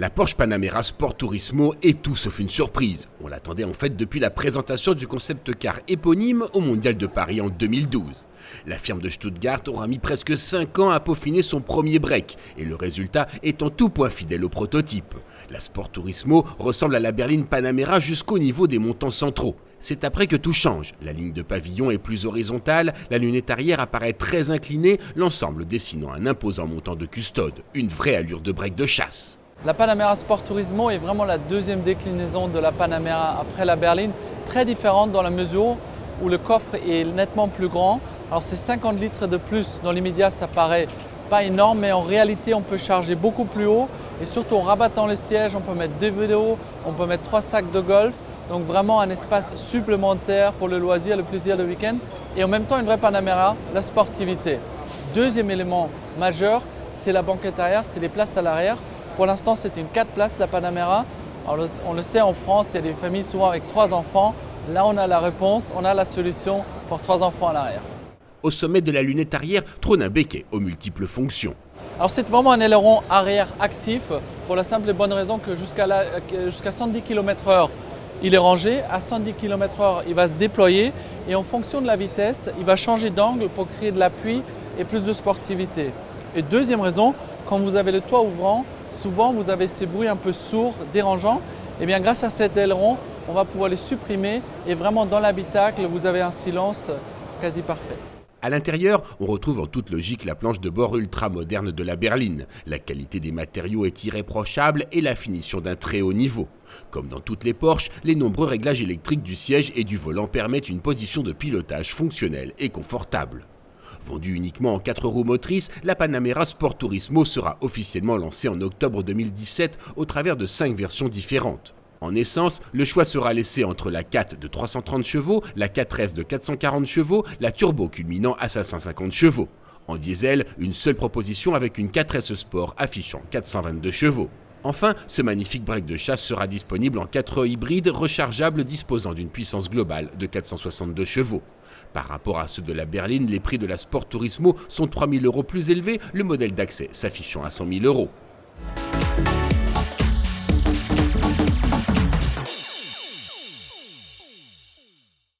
La Porsche Panamera Sport Turismo est tout sauf une surprise. On l'attendait en fait depuis la présentation du concept car éponyme au Mondial de Paris en 2012. La firme de Stuttgart aura mis presque 5 ans à peaufiner son premier break et le résultat est en tout point fidèle au prototype. La Sport Turismo ressemble à la berline Panamera jusqu'au niveau des montants centraux. C'est après que tout change. La ligne de pavillon est plus horizontale, la lunette arrière apparaît très inclinée, l'ensemble dessinant un imposant montant de custode, une vraie allure de break de chasse. La Panamera Sport Turismo est vraiment la deuxième déclinaison de la Panamera après la berline, très différente dans la mesure où le coffre est nettement plus grand. Alors c'est 50 litres de plus, dans l'immédiat ça paraît pas énorme, mais en réalité on peut charger beaucoup plus haut et surtout en rabattant les sièges, on peut mettre 2 vélos, on peut mettre 3 sacs de golf, donc vraiment un espace supplémentaire pour le loisir, le plaisir de week-end et en même temps une vraie Panamera, la sportivité. Deuxième élément majeur, c'est la banquette arrière, c'est les places à l'arrière. Pour l'instant, c'est une 4 places, la Panamera. Alors, on le sait, en France, il y a des familles souvent avec 3 enfants. Là, on a la réponse, on a la solution pour 3 enfants à l'arrière. Au sommet de la lunette arrière trône un béquet aux multiples fonctions. Alors, c'est vraiment un aileron arrière actif pour la simple et bonne raison que jusqu'à 110 km/h, il est rangé. À 110 km/h, il va se déployer et en fonction de la vitesse, il va changer d'angle pour créer de l'appui et plus de sportivité. Et deuxième raison, quand vous avez le toit ouvrant, souvent vous avez ces bruits un peu sourds, dérangeants. Et bien grâce à cet aileron, on va pouvoir les supprimer et vraiment dans l'habitacle, vous avez un silence quasi parfait. À l'intérieur, on retrouve en toute logique la planche de bord ultra moderne de la berline. La qualité des matériaux est irréprochable et la finition d'un très haut niveau. Comme dans toutes les Porsche, les nombreux réglages électriques du siège et du volant permettent une position de pilotage fonctionnelle et confortable. Vendue uniquement en 4 roues motrices, la Panamera Sport Turismo sera officiellement lancée en octobre 2017 au travers de 5 versions différentes. En essence, le choix sera laissé entre la 4 de 330 chevaux, la 4S de 440 chevaux, la turbo culminant à 550 chevaux. En diesel, une seule proposition avec une 4S Sport affichant 422 chevaux. Enfin, ce magnifique break de chasse sera disponible en 4 hybrides rechargeables disposant d'une puissance globale de 462 chevaux. Par rapport à ceux de la berline, les prix de la Sport Turismo sont 3 000 € plus élevés, le modèle d'accès s'affichant à 100 000 €.